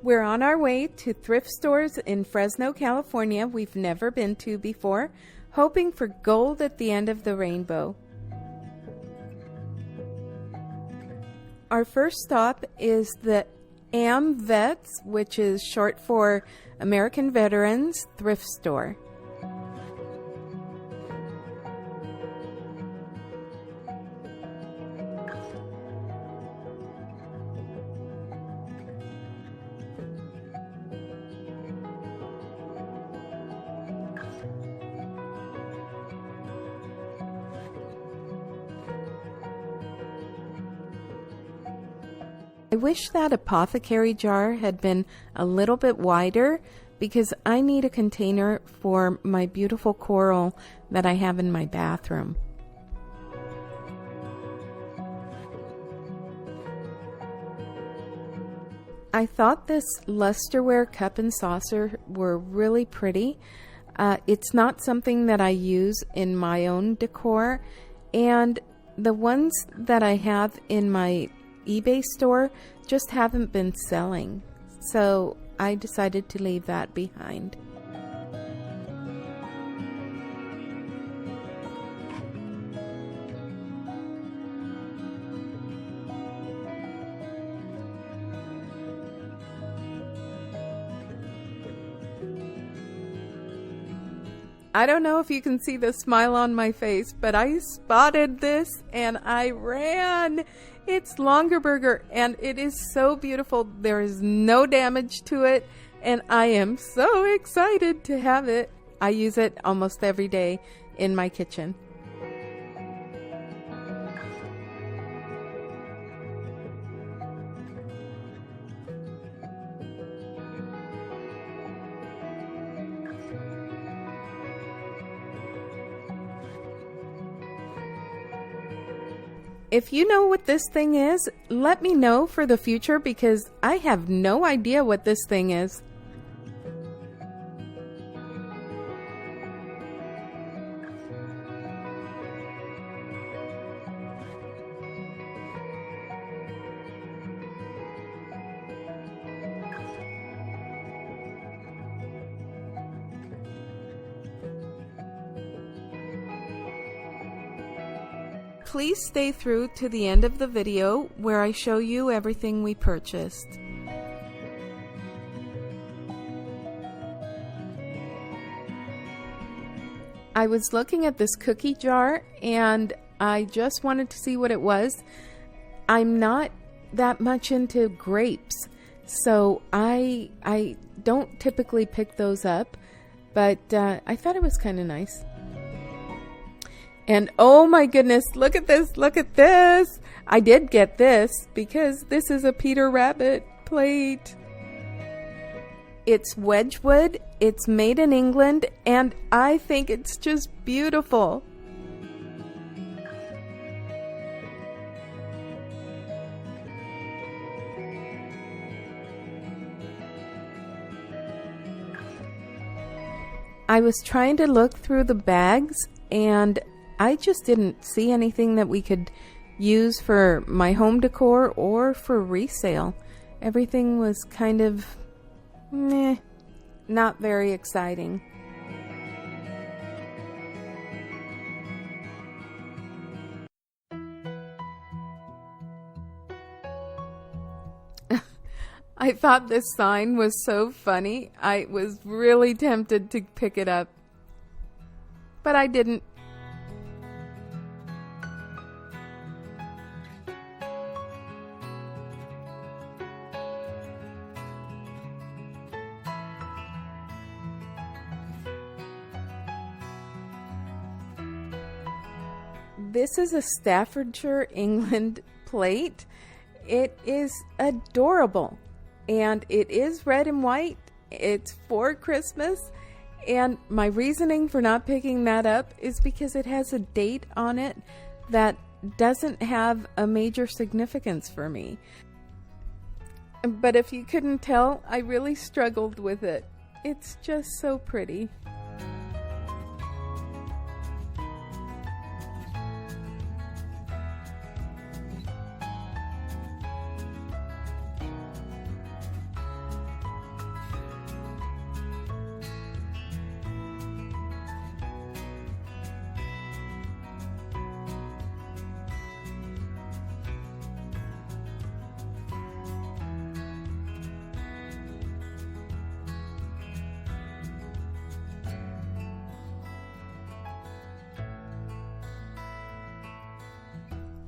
We're on our way to thrift stores in Fresno, California we've never been to before, hoping for gold at the end of the rainbow. Our first stop is the AmVets, which is short for American Veterans Thrift Store. I wish that apothecary jar had been a little bit wider because I need a container for my beautiful coral that I have in my bathroom. I thought this lusterware cup and saucer were really pretty. It's not something that I use in my own decor, and the ones that I have in my eBay store just haven't been selling, so I decided to leave that behind. I don't know if you can see the smile on my face, but I spotted this and I ran. It's Longaberger and it is so beautiful. There is no damage to it and I am so excited to have it. I use it almost every day in my kitchen. If you know what this thing is, let me know for the future because I have no idea what this thing is. Please stay through to the end of the video where I show you everything we purchased. I was looking at this cookie jar and I just wanted to see what it was. I'm not that much into grapes, so I don't typically pick those up, but I thought it was kind of nice. And oh my goodness, look at this, look at this. I did get this because this is a Peter Rabbit plate. It's Wedgwood, it's made in England, and I think it's just beautiful. I was trying to look through the bags and I just didn't see anything that we could use for my home decor or for resale. Everything was kind of meh, not very exciting. I thought this sign was so funny. I was really tempted to pick it up, but I didn't. This is a Staffordshire, England plate. It is adorable. And it is red and white. It's for Christmas. And my reasoning for not picking that up is because it has a date on it that doesn't have a major significance for me. But if you couldn't tell, I really struggled with it. It's just so pretty.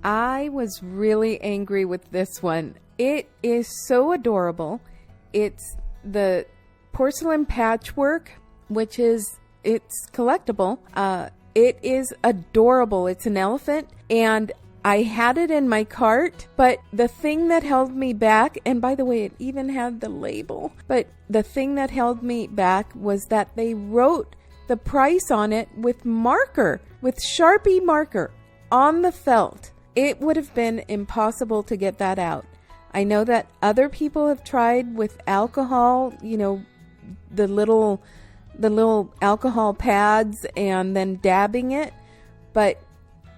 I was really angry with this one. It is so adorable. It's the porcelain patchwork, which is, it's collectible. It is adorable. It's an elephant, and I had it in my cart, but the thing that held me back, and by the way, it even had the label, but the thing that held me back was that they wrote the price on it with marker, with Sharpie marker on the felt. It would have been impossible to get that out. I know that other people have tried with alcohol, you know, the little alcohol pads and then dabbing it, but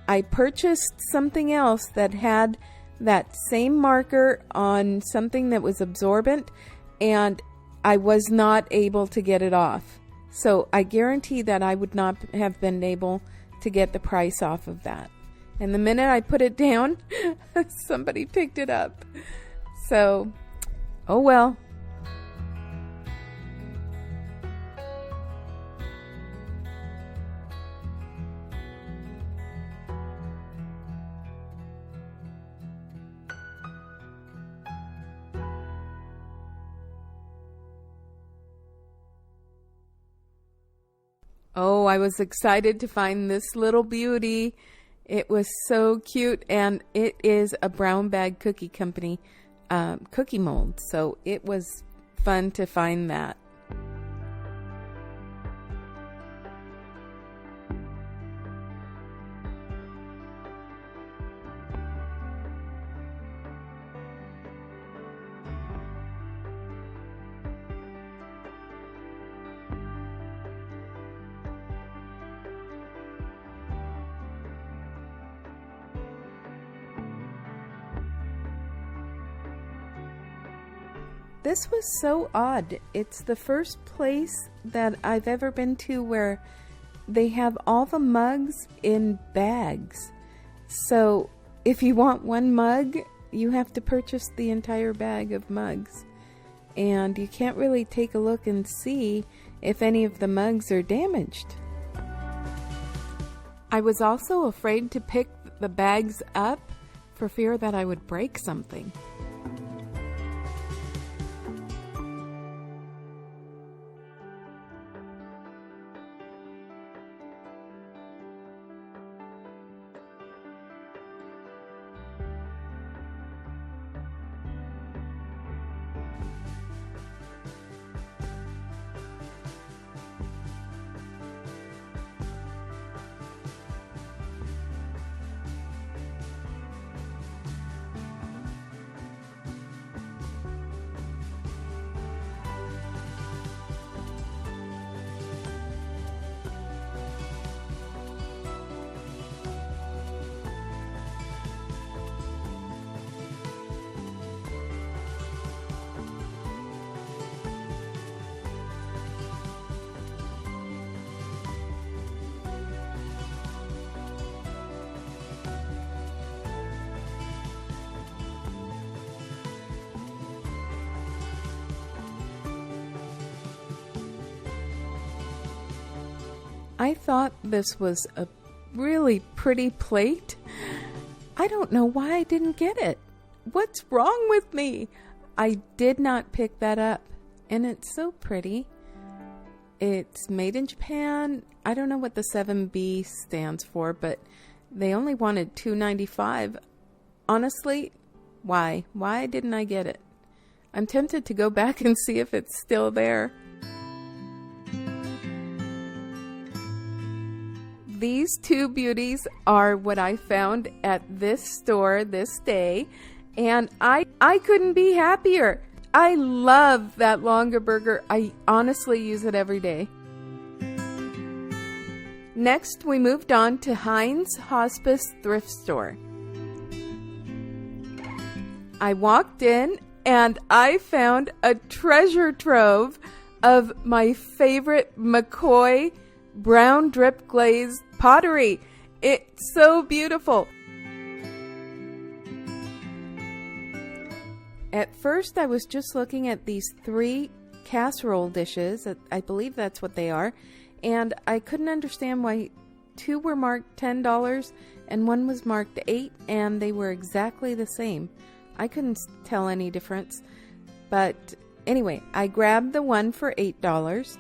I purchased something else that had that same marker on something that was absorbent, and I was not able to get it off. So I guarantee that I would not have been able to get the price off of that. And the minute I put it down, somebody picked it up. So, oh well. Oh, I was excited to find this little beauty. It was so cute, and it is a Brown Bag Cookie Company cookie mold, so it was fun to find that. This was so odd. It's the first place that I've ever been to where they have all the mugs in bags. So if you want one mug, you have to purchase the entire bag of mugs. And you can't really take a look and see if any of the mugs are damaged. I was also afraid to pick the bags up for fear that I would break something. I thought this was a really pretty plate. I don't know why I didn't get it. What's wrong with me? I did not pick that up, and it's so pretty. It's made in Japan. I don't know what the 7B stands for, but they only wanted $2.95. Honestly, why? Why didn't I get it? I'm tempted to go back and see if it's still there. These two beauties are what I found at this store this day, and I couldn't be happier. I love that longer burger. I honestly use it every day. Next, we moved on to Hinds Hospice Thrift Store. I walked in and I found a treasure trove of my favorite McCoy Brown drip glazed pottery. It's so beautiful. At first, I was just looking at these 3 casserole dishes. I believe that's what they are. And I couldn't understand why 2 were marked $10 and 1 was marked $8, and they were exactly the same. I couldn't tell any difference. But anyway, I grabbed the one for $8.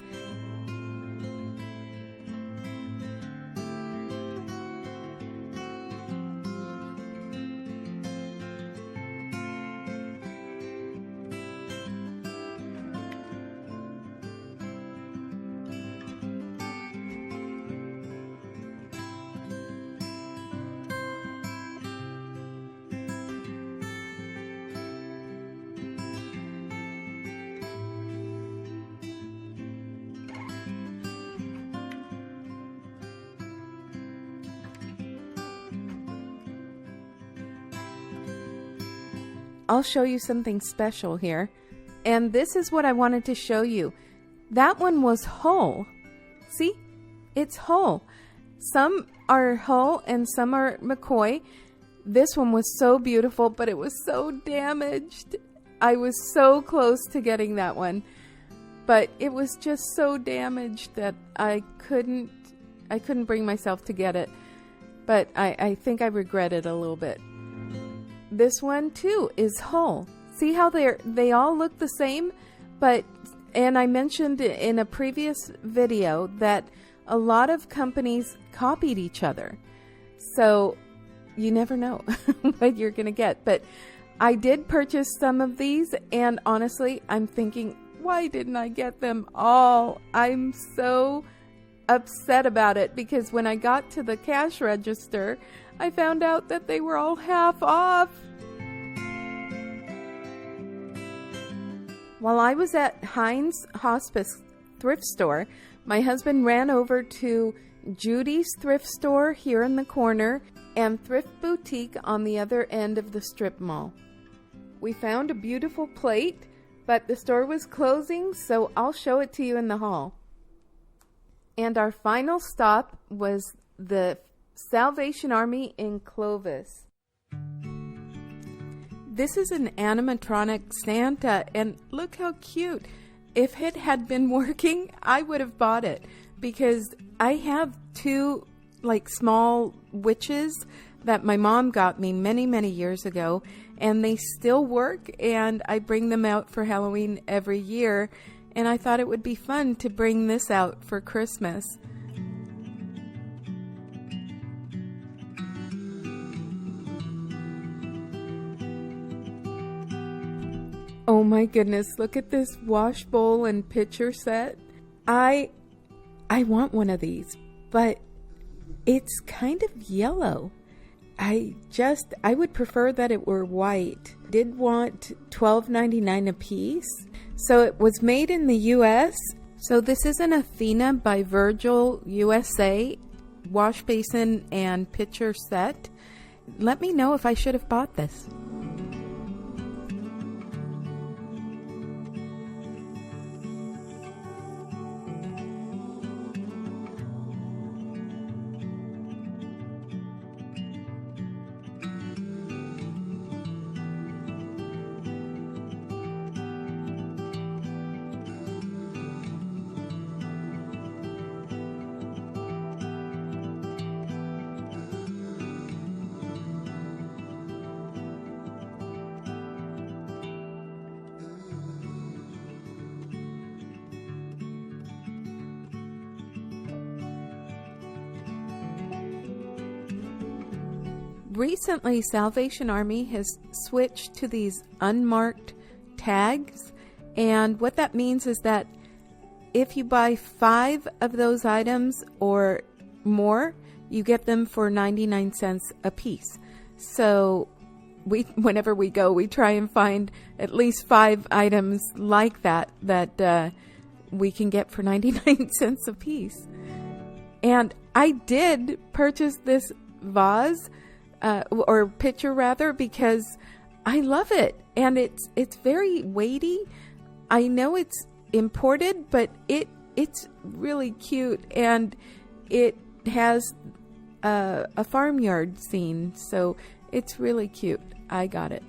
I'll show you something special here. And this is what I wanted to show you. That one was whole. See? It's whole. Some are whole and some are McCoy. This one was so beautiful, but it was so damaged. I was so close to getting that one. But it was just so damaged that I couldn't bring myself to get it. But I think I regret it a little bit. This one too is whole. See how they all look the same? And I mentioned in a previous video that a lot of companies copied each other. So you never know what you're going to get. But I did purchase some of these, and honestly, I'm thinking, why didn't I get them all? I'm so upset about it because when I got to the cash register, I found out that they were all half off. While I was at Hinds Hospice thrift store, my husband ran over to Judy's thrift store here in the corner and Thrift Boutique on the other end of the strip mall. We found a beautiful plate, but the store was closing, so I'll show it to you in the hall. And our final stop was the Salvation Army in Clovis. This is an animatronic Santa, and look how cute. If it had been working, I would have bought it because I have 2 small witches that my mom got me many, many years ago, and they still work, and I bring them out for Halloween every year, and I thought it would be fun to bring this out for Christmas. Oh my goodness, look at this wash bowl and pitcher set. I want one of these, but it's kind of yellow. I would prefer that it were white. Did want $12.99 a piece. So it was made in the US. So this is an Athena by Virgil USA wash basin and pitcher set. Let me know if I should have bought this. Recently, Salvation Army has switched to these unmarked tags, and what that means is that if you buy 5 of those items or more, you get them for 99 cents a piece. So whenever we go, we try and find at least 5 items like that we can get for 99 cents a piece. And I did purchase this vase, or pitcher rather, because I love it, and it's very weighty. I know it's imported, but it's really cute, and it has a farmyard scene, so it's really cute. I got it.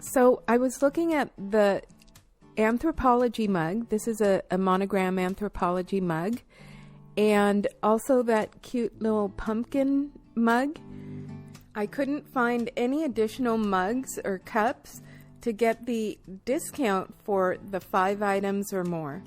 So I was looking at the Anthropology Mug. This is a monogram Anthropology mug. And also that cute little pumpkin mug. I couldn't find any additional mugs or cups to get the discount for the 5 items or more.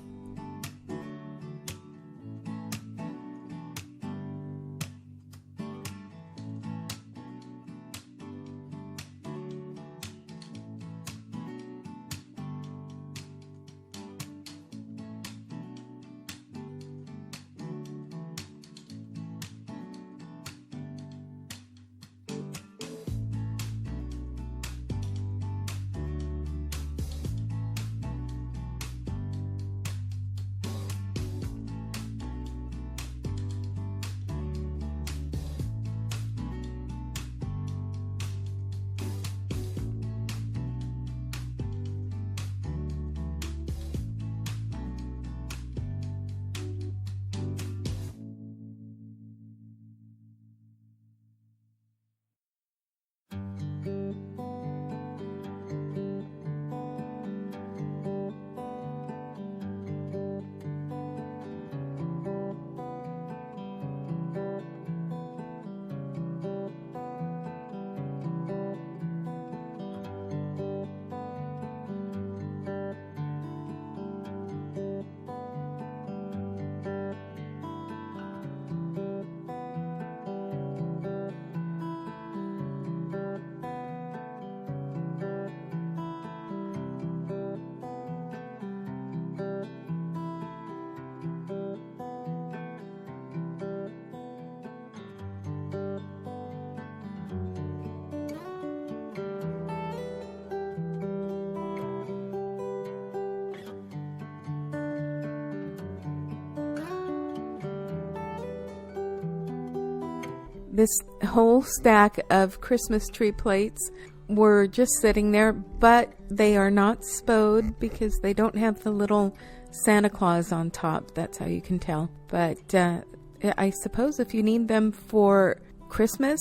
This whole stack of Christmas tree plates were just sitting there, but they are not spode because they don't have the little Santa Claus on top. That's how you can tell. But I suppose if you need them for Christmas,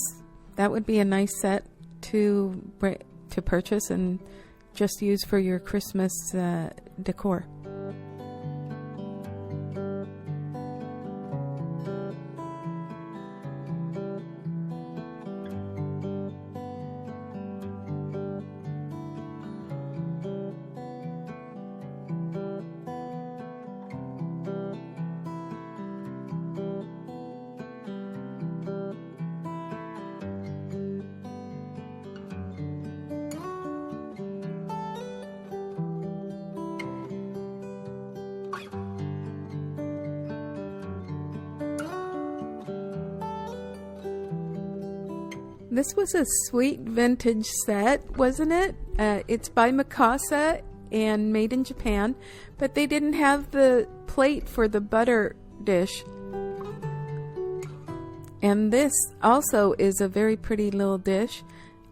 that would be a nice set to purchase and just use for your Christmas decor. This was a sweet vintage set, wasn't it? It's by Mikasa and made in Japan, but they didn't have the plate for the butter dish. And this also is a very pretty little dish,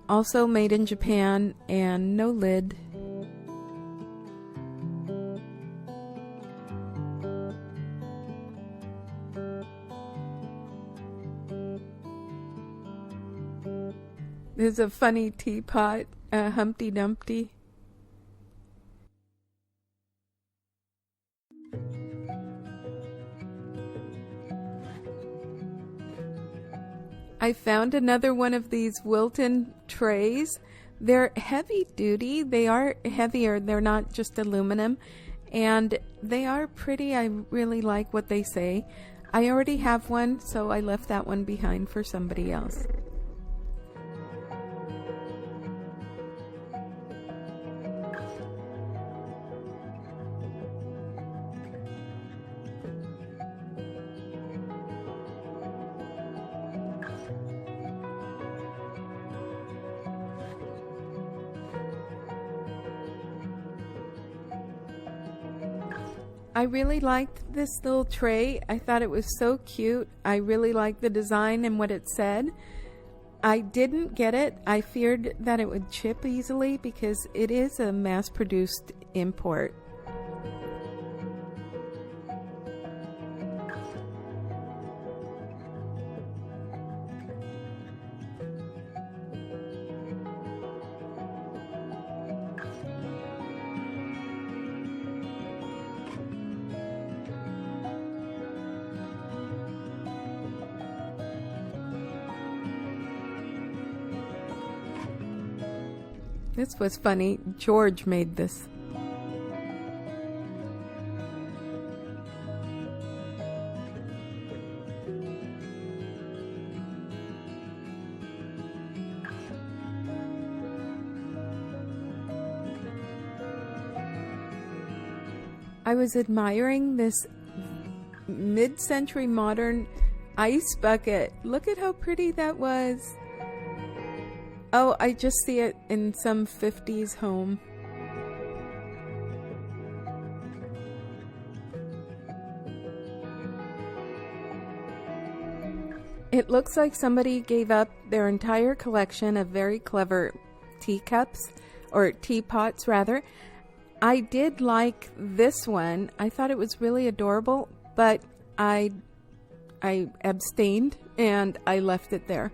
also made in Japan and no lid. There's a funny teapot, Humpty Dumpty. I found another one of these Wilton trays. They're heavy duty. They are heavier. They're not just aluminum. And they are pretty. I really like what they say. I already have one, so I left that one behind for somebody else. I really liked this little tray. I thought it was so cute. I really liked the design and what it said. I didn't get it. I feared that it would chip easily because it is a mass-produced import. This was funny. George made this. I was admiring this mid-century modern ice bucket. Look at how pretty that was. Oh, I just see it in some 50s home. It looks like somebody gave up their entire collection of very clever teacups, or teapots rather. I did like this one. I thought it was really adorable, but I abstained and I left it there.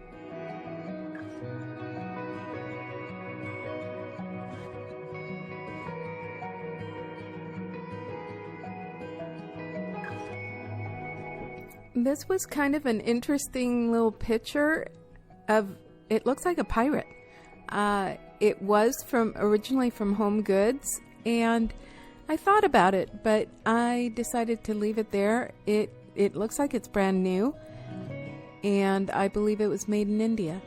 This was kind of an interesting little picture of, it looks like a pirate. It was originally from Home Goods, and I thought about it, but I decided to leave it there. It looks like it's brand new, and I believe it was made in India.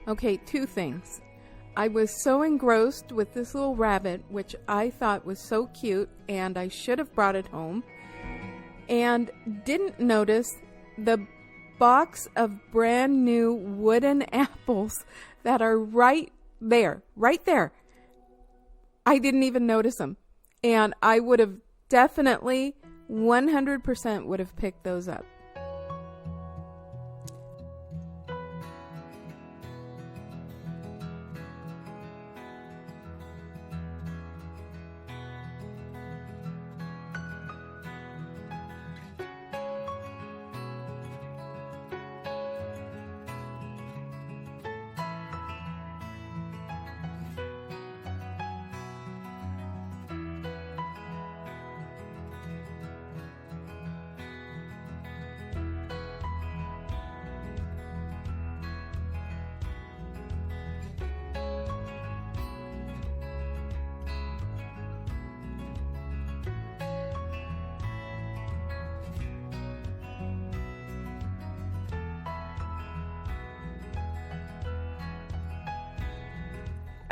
Okay, two things. I was so engrossed with this little rabbit, which I thought was so cute, and I should have brought it home, and didn't notice the box of brand new wooden apples that are right there. I didn't even notice them, and I would have definitely 100% would have picked those up.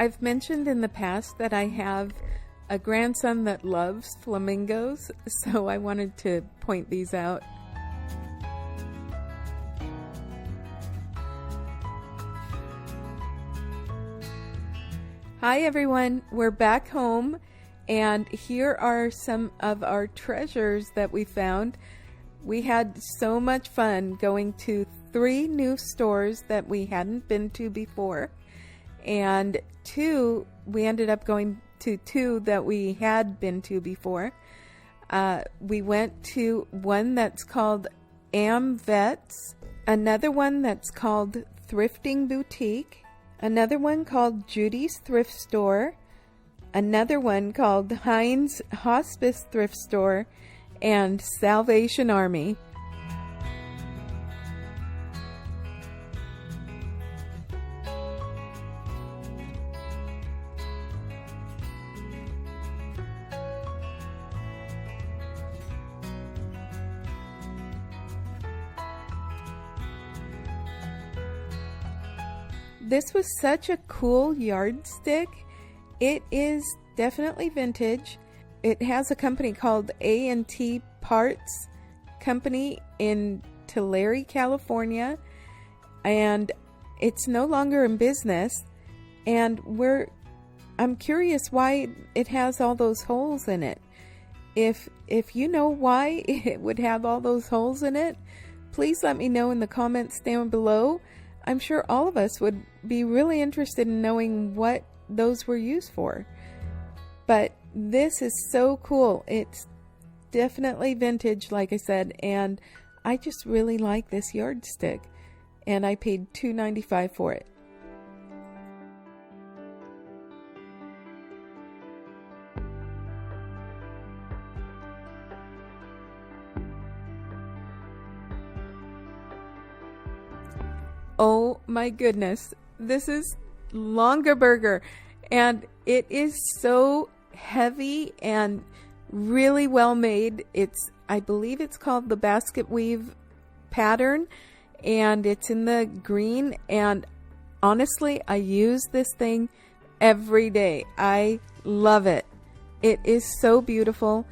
I've mentioned in the past that I have a grandson that loves flamingos, so I wanted to point these out. Hi everyone, we're back home, and here are some of our treasures that we found. We had so much fun going to 3 new stores that we hadn't been to before. And we ended up going to 2 that we had been to before. We went to one that's called AmVets, another one that's called Thrifting Boutique, another one called Judy's Thrift Store, another one called Hinds Hospice Thrift Store, and Salvation Army. This was such a cool yardstick. It is definitely vintage. It has a company called A&T Parts Company in Tulare, California. and it's no longer in business. And I'm curious why it has all those holes in it. If you know why it would have all those holes in it, please let me know in the comments down below. I'm sure all of us would be really interested in knowing what those were used for. But this is so cool. It's definitely vintage, like I said, and I just really like this yardstick. And I paid $2.95 for it. Oh my goodness, this is Longaberger, and it is so heavy and really well made. I believe it's called the basket weave pattern, and it's in the green, and honestly, I use this thing every day. I love it. It is so beautiful,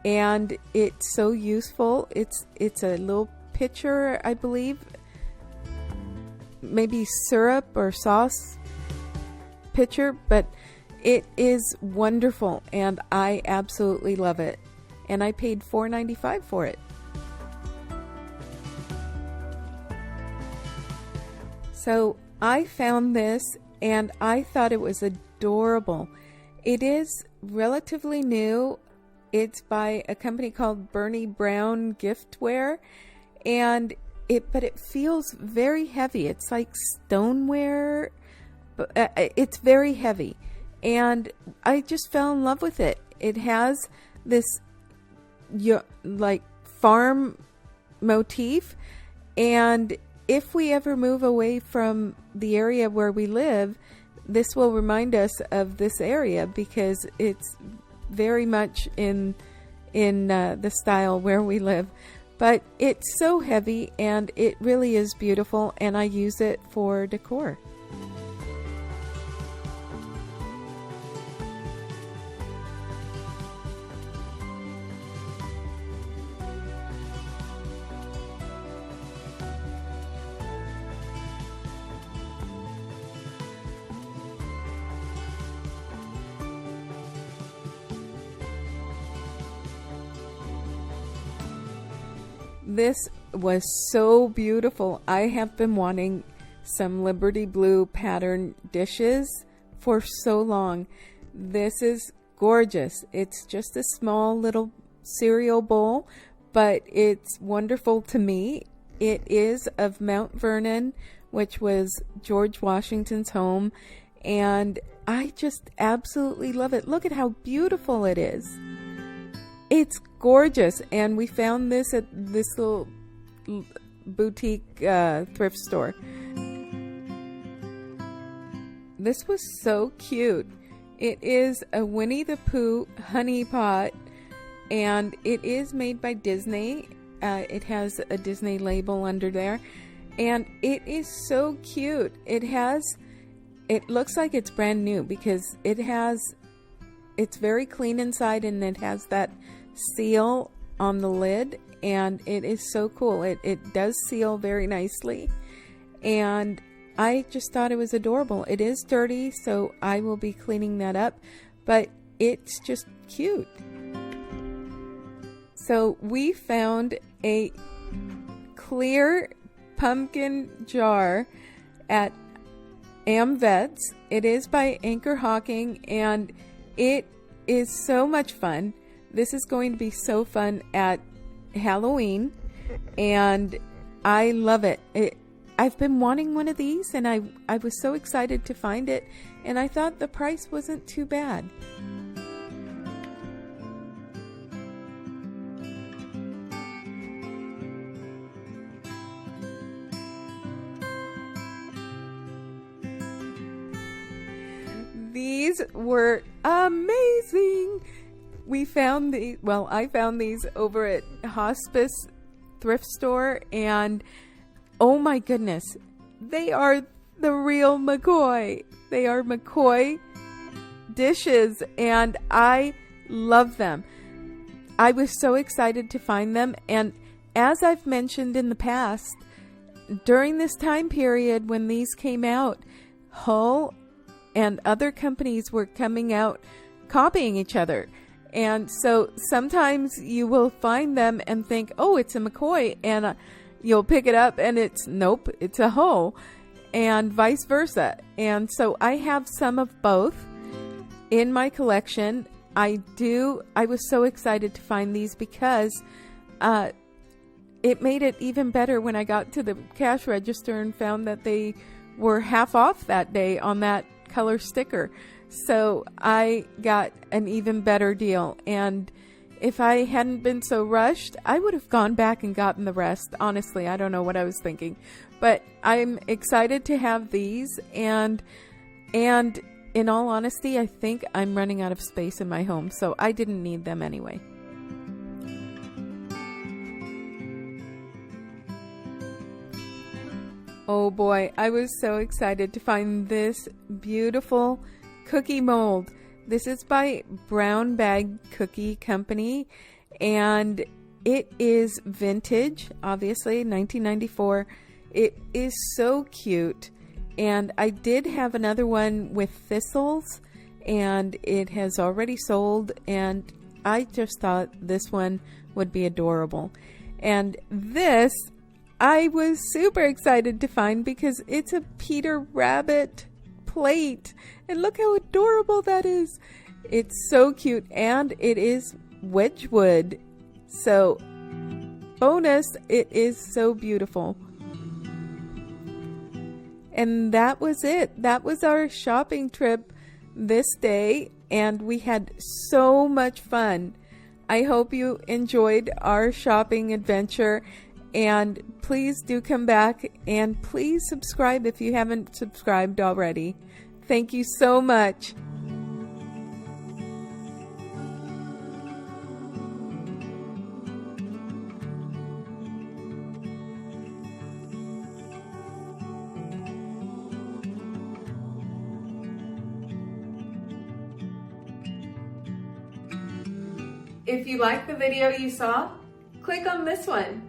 and it's so useful. It's a little pitcher, I believe. Maybe syrup or sauce pitcher, but it is wonderful and I absolutely love it. And I paid $4.95 for it. So I found this and I thought it was adorable. It is relatively new. It's by a company called Bernie Brown Giftware, and but it feels very heavy. It's like stoneware, but it's very heavy, and I just fell in love with it. It has this like farm motif, and if we ever move away from the area where we live, this will remind us of this area because it's very much in the style where we live. But it's so heavy and it really is beautiful, and I use it for decor. This was so beautiful. I have been wanting some Liberty Blue pattern dishes for so long. This is gorgeous. It's just a small little cereal bowl, but it's wonderful to me. It is of Mount Vernon, which was George Washington's home, and I just absolutely love it. Look at how beautiful it is. It's gorgeous, and we found this at this little boutique thrift store. This was so cute. It is a Winnie the Pooh Honey Pot, and it is made by Disney. It has a Disney label under there, and it is so cute. It looks like it's brand new because it's very clean inside, and it has that seal on the lid, and it is so cool. It does seal very nicely, and I just thought it was adorable. It is dirty, so I will be cleaning that up, but it's just cute. So we found a clear pumpkin jar at AmVets. It is by Anchor Hawking, and it is so much fun. This is going to be so fun at Halloween, and I love it. I've been wanting one of these, and I was so excited to find it, and I thought the price wasn't too bad. These were amazing. I found these over at Hospice thrift store, and oh my goodness, they are the real McCoy. They are McCoy dishes, and I love them. I was so excited to find them, and as I've mentioned in the past, during this time period when these came out, Hull and other companies were coming out copying each other. And so sometimes you will find them and think, oh, it's a McCoy, and you'll pick it up and nope, it's a Hull, and vice versa. And so I have some of both in my collection. I was so excited to find these because it made it even better when I got to the cash register and found that they were half off that day on that color sticker. So I got an even better deal. And if I hadn't been so rushed, I would have gone back and gotten the rest. Honestly, I don't know what I was thinking. But I'm excited to have these. And in all honesty, I think I'm running out of space in my home. So I didn't need them anyway. Oh boy, I was so excited to find this beautiful cookie mold. This is by Brown Bag Cookie Company, and it is vintage, obviously, 1994. It is so cute, and I did have another one with thistles, and it has already sold, and I just thought this one would be adorable. And this I was super excited to find because it's a Peter Rabbit plate. And look how adorable that is. It's so cute, and it is Wedgwood. So, bonus, it is so beautiful. And that was it. That was our shopping trip this day, and we had so much fun. I hope you enjoyed our shopping adventure. And please do come back, and please subscribe if you haven't subscribed already. Thank you so much. If you like the video you saw, click on this one.